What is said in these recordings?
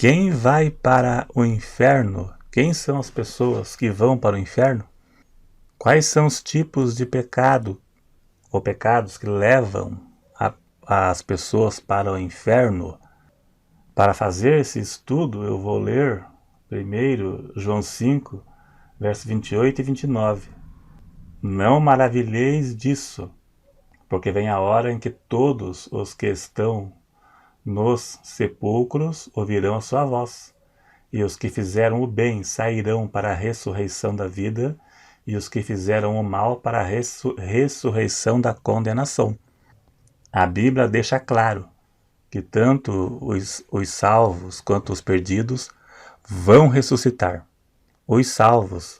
Quem vai para o inferno? Quem são as pessoas que vão para o inferno? Quais são os tipos de pecado ou pecados que levam as pessoas para o inferno? Para fazer esse estudo, eu vou ler primeiro João 5, versos 28 e 29. Não maravilheis disso, porque vem a hora em que todos os que estão nos sepulcros ouvirão a sua voz, e os que fizeram o bem sairão para a ressurreição da vida, e os que fizeram o mal para a ressurreição da condenação. A Bíblia deixa claro que tanto os salvos quanto os perdidos vão ressuscitar. Os salvos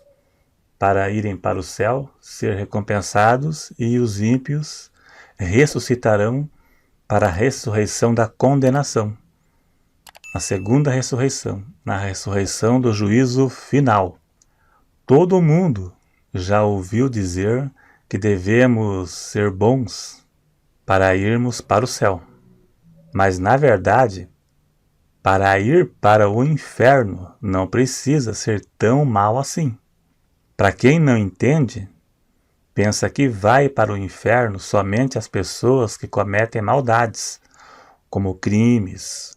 para irem para o céu, ser recompensados, e os ímpios ressuscitarão para a ressurreição da condenação. A segunda ressurreição, na ressurreição do juízo final. Todo mundo já ouviu dizer que devemos ser bons para irmos para o céu. Mas, na verdade, para ir para o inferno não precisa ser tão mal assim. Para quem não entende, pensa que vai para o inferno somente as pessoas que cometem maldades, como crimes,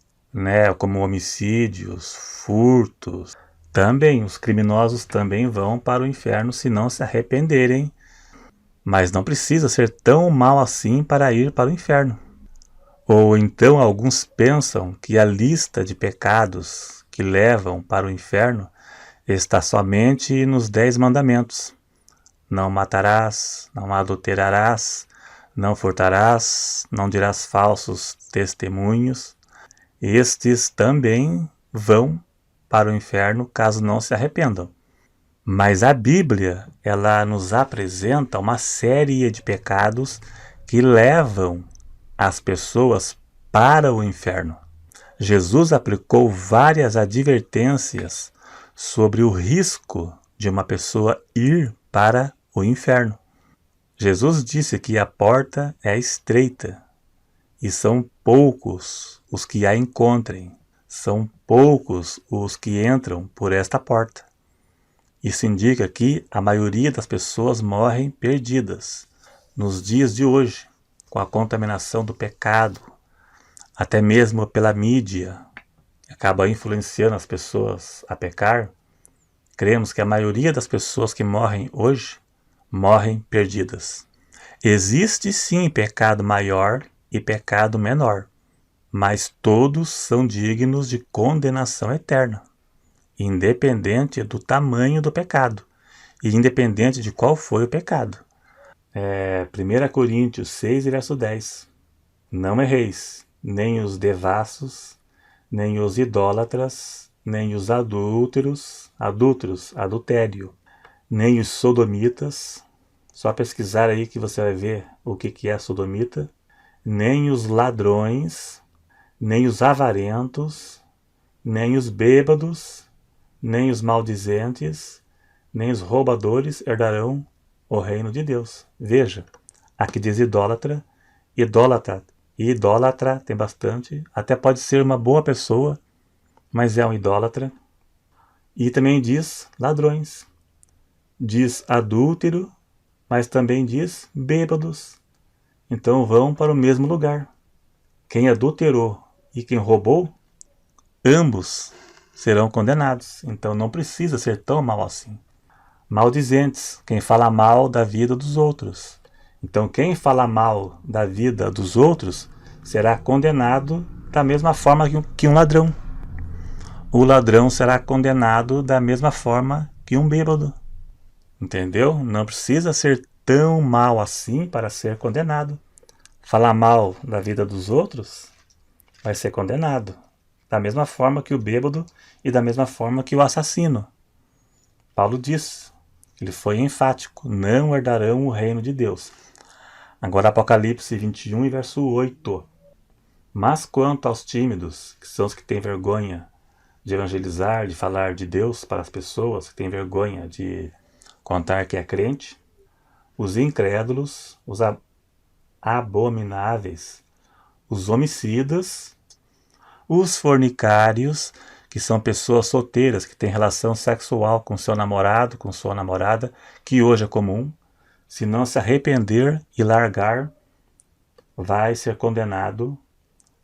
como homicídios, furtos. Também os criminosos também vão para o inferno se não se arrependerem, mas não precisa ser tão mal assim para ir para o inferno. Ou então alguns pensam que a lista de pecados que levam para o inferno está somente nos 10 mandamentos. Não matarás, não adulterarás, não furtarás, não dirás falsos testemunhos. Estes também vão para o inferno caso não se arrependam. Mas a Bíblia, ela nos apresenta uma série de pecados que levam as pessoas para o inferno. Jesus aplicou várias advertências sobre o risco de uma pessoa ir para o inferno. Jesus disse que a porta é estreita e são poucos os que a encontrem. São poucos os que entram por esta porta. Isso indica que a maioria das pessoas morrem perdidas nos dias de hoje, com a contaminação do pecado, até mesmo pela mídia, acaba influenciando as pessoas a pecar. Cremos que a maioria das pessoas que morrem hoje morrem perdidas. Existe sim pecado maior e pecado menor, mas todos são dignos de condenação eterna, independente do tamanho do pecado e independente de qual foi o pecado. 1 Coríntios 6, verso 10. Não erreis, nem os devassos, nem os idólatras, nem os adúlteros, adultério, nem os sodomitas. Só pesquisar aí que você vai ver o que é sodomita. Nem os ladrões, nem os avarentos, nem os bêbados, nem os maldizentes, nem os roubadores herdarão o reino de Deus. Veja, aqui diz idólatra, idólatra tem bastante, até pode ser uma boa pessoa, mas é um idólatra. E também diz ladrões, diz adúltero, mas também diz bêbados. Então vão para o mesmo lugar. Quem adulterou e quem roubou, ambos serão condenados. Então não precisa ser tão mal assim. Maldizentes, quem fala mal da vida dos outros. Então quem fala mal da vida dos outros será condenado da mesma forma que um ladrão. O ladrão será condenado da mesma forma que um bêbado. Entendeu? Não precisa ser tão mal assim para ser condenado. Falar mal da vida dos outros vai ser condenado. Da mesma forma que o bêbado e da mesma forma que o assassino. Paulo diz, ele foi enfático, não herdarão o reino de Deus. Agora Apocalipse 21 e verso 8. Mas quanto aos tímidos, que são os que têm vergonha de evangelizar, de falar de Deus para as pessoas, que têm vergonha de contar que é crente, os incrédulos, os abomináveis, os homicidas, os fornicários que são pessoas solteiras que têm relação sexual com seu namorado, com sua namorada, que hoje é comum, se não se arrepender e largar, vai ser condenado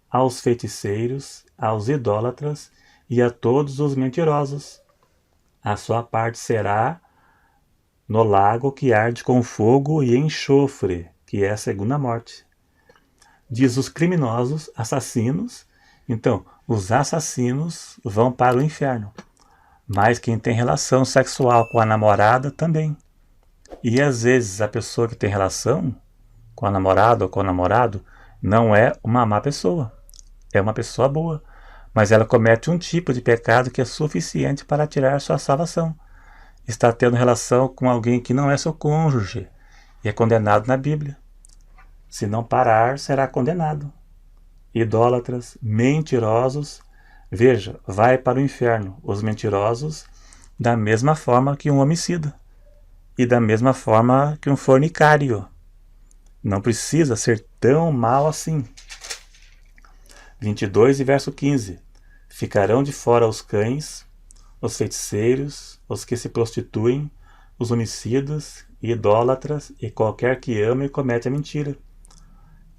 aos feiticeiros, aos idólatras e a todos os mentirosos. A sua parte será no lago que arde com fogo e enxofre, que é a segunda morte. Diz os criminosos, assassinos. Então, os assassinos vão para o inferno. Mas quem tem relação sexual com a namorada também. E às vezes a pessoa que tem relação com a namorada ou com o namorado não é uma má pessoa. É uma pessoa boa. Mas ela comete um tipo de pecado que é suficiente para tirar sua salvação. Está tendo relação com alguém que não é seu cônjuge e é condenado na Bíblia. Se não parar, será condenado. Idólatras, mentirosos, veja, vai para o inferno. Os mentirosos, da mesma forma que um homicida e da mesma forma que um fornicário. Não precisa ser tão mal assim. 22 e verso 15. Ficarão de fora os cães, os feiticeiros, os que se prostituem, os homicidas, idólatras e qualquer que ama e comete a mentira.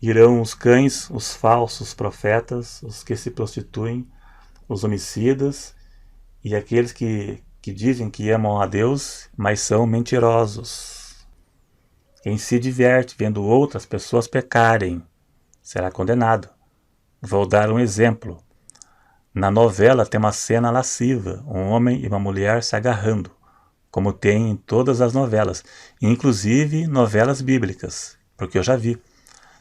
Irão os cães, os falsos profetas, os que se prostituem, os homicidas e aqueles que dizem que amam a Deus, mas são mentirosos. Quem se diverte vendo outras pessoas pecarem será condenado. Vou dar um exemplo. Na novela tem uma cena lasciva, um homem e uma mulher se agarrando, como tem em todas as novelas, inclusive novelas bíblicas, porque eu já vi,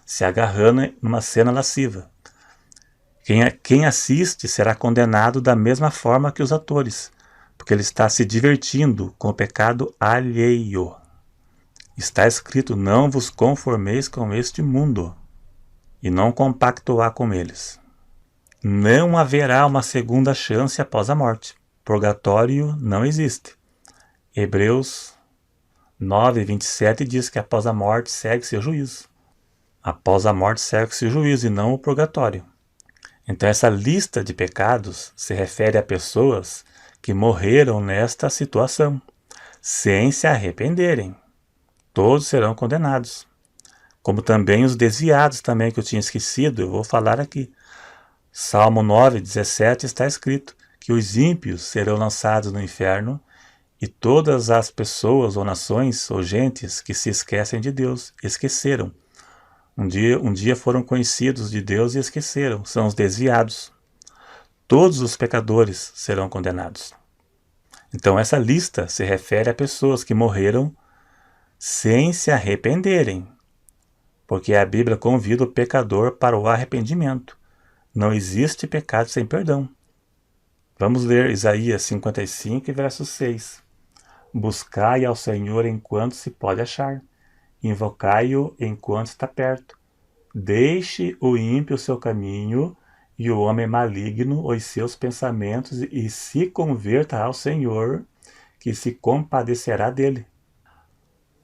se agarrando numa cena lasciva. Quem assiste será condenado da mesma forma que os atores, porque ele está se divertindo com o pecado alheio. Está escrito, não vos conformeis com este mundo, e não compactuar com eles. Não haverá uma segunda chance após a morte. Purgatório não existe. Hebreus 9, 27 diz que após a morte segue-se o juízo. Após a morte segue-se o juízo e não o purgatório. Então essa lista de pecados se refere a pessoas que morreram nesta situação, sem se arrependerem. Todos serão condenados. Como também os desviados também que eu tinha esquecido, eu vou falar aqui. Salmo 9, 17 está escrito que os ímpios serão lançados no inferno e todas as pessoas ou nações ou gentes que se esquecem de Deus, esqueceram. Um dia foram conhecidos de Deus e esqueceram, são os desviados. Todos os pecadores serão condenados. Então essa lista se refere a pessoas que morreram sem se arrependerem, porque a Bíblia convida o pecador para o arrependimento. Não existe pecado sem perdão. Vamos ler Isaías 55, verso 6. Buscai ao Senhor enquanto se pode achar. Invocai-o enquanto está perto. Deixe o ímpio o seu caminho e o homem maligno os seus pensamentos e se converta ao Senhor, que se compadecerá dele.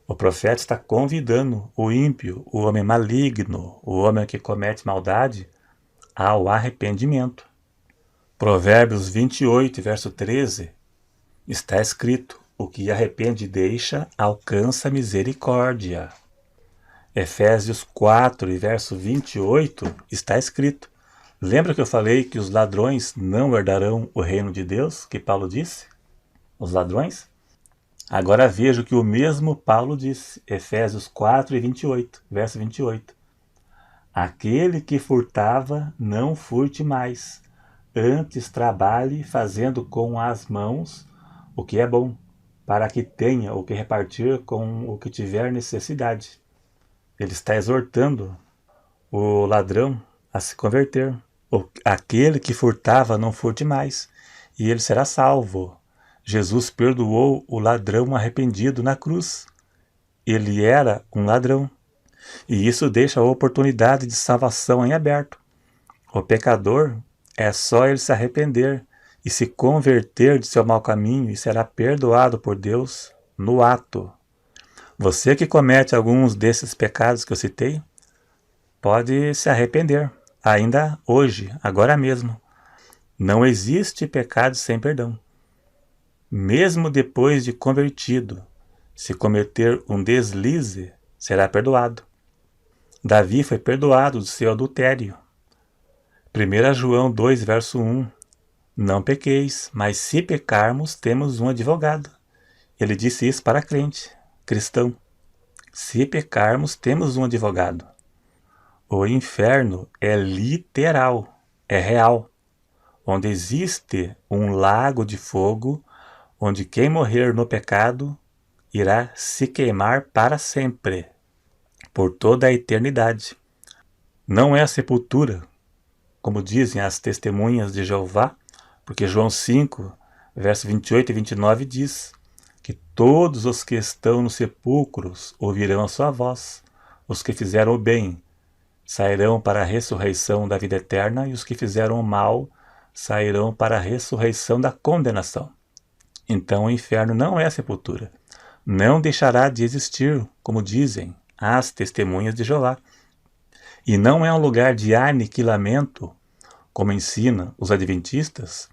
O profeta está convidando o ímpio, o homem maligno, o homem que comete maldade, ao arrependimento. Provérbios 28, verso 13, está escrito, o que arrepende deixa, alcança misericórdia. Efésios 4, verso 28, está escrito, lembra que eu falei que os ladrões não herdarão o reino de Deus, que Paulo disse? Os ladrões? Agora veja o que o mesmo Paulo disse, Efésios 4, 28, verso 28. Aquele que furtava, não furte mais, antes trabalhe fazendo com as mãos o que é bom, para que tenha o que repartir com o que tiver necessidade. Ele está exortando o ladrão a se converter. Aquele que furtava, não furte mais, e ele será salvo. Jesus perdoou o ladrão arrependido na cruz. Ele era um ladrão. E isso deixa a oportunidade de salvação em aberto. O pecador é só ele se arrepender e se converter de seu mau caminho e será perdoado por Deus no ato. Você que comete alguns desses pecados que eu citei, pode se arrepender, ainda hoje, agora mesmo. Não existe pecado sem perdão. Mesmo depois de convertido, se cometer um deslize, será perdoado. Davi foi perdoado do seu adultério. 1 João 2, verso 1. Não pequeis, mas se pecarmos, temos um advogado. Ele disse isso para crente, cristão. Se pecarmos, temos um advogado. O inferno é literal, é real, onde existe um lago de fogo, onde quem morrer no pecado irá se queimar para sempre, por toda a eternidade. Não é a sepultura, como dizem as testemunhas de Jeová, porque João 5, verso 28 e 29 diz que todos os que estão nos sepulcros ouvirão a sua voz, os que fizeram o bem sairão para a ressurreição da vida eterna, e os que fizeram o mal sairão para a ressurreição da condenação. Então o inferno não é a sepultura. Não deixará de existir, como dizem as testemunhas de Jeová. E não é um lugar de aniquilamento, como ensinam os adventistas,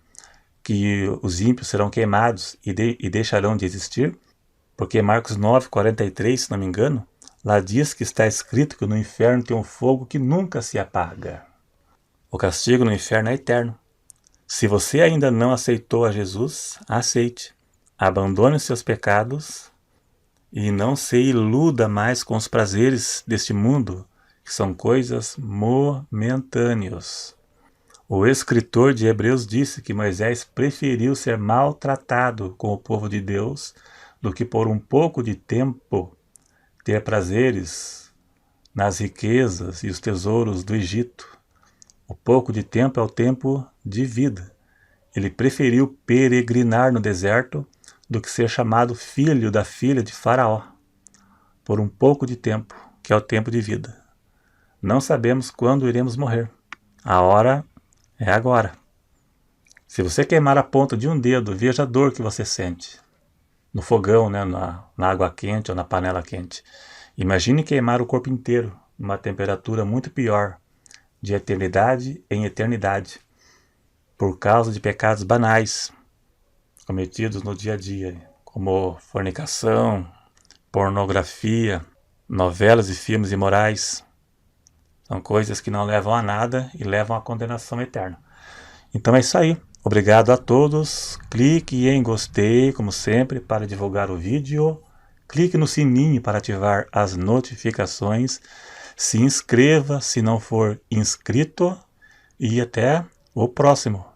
que os ímpios serão queimados e deixarão de existir, porque Marcos 9, 43, se não me engano, lá diz que está escrito que no inferno tem um fogo que nunca se apaga. O castigo no inferno é eterno. Se você ainda não aceitou a Jesus, aceite. Abandone os seus pecados e não se iluda mais com os prazeres deste mundo, que são coisas momentâneas. O escritor de Hebreus disse que Moisés preferiu ser maltratado com o povo de Deus do que por um pouco de tempo ter prazeres nas riquezas e os tesouros do Egito. O pouco de tempo é o tempo de vida. Ele preferiu peregrinar no deserto do que ser chamado filho da filha de Faraó, por um pouco de tempo, que é o tempo de vida. Não sabemos quando iremos morrer. A hora é agora. Se você queimar a ponta de um dedo, veja a dor que você sente. No fogão, né, na água quente ou na panela quente. Imagine queimar o corpo inteiro, numa temperatura muito pior, de eternidade em eternidade, por causa de pecados banais, cometidos no dia a dia, como fornicação, pornografia, novelas e filmes imorais. São coisas que não levam a nada e levam à condenação eterna. Então é isso aí. Obrigado a todos. Clique em gostei, como sempre, para divulgar o vídeo. Clique no sininho para ativar as notificações. Se inscreva se não for inscrito. E até o próximo.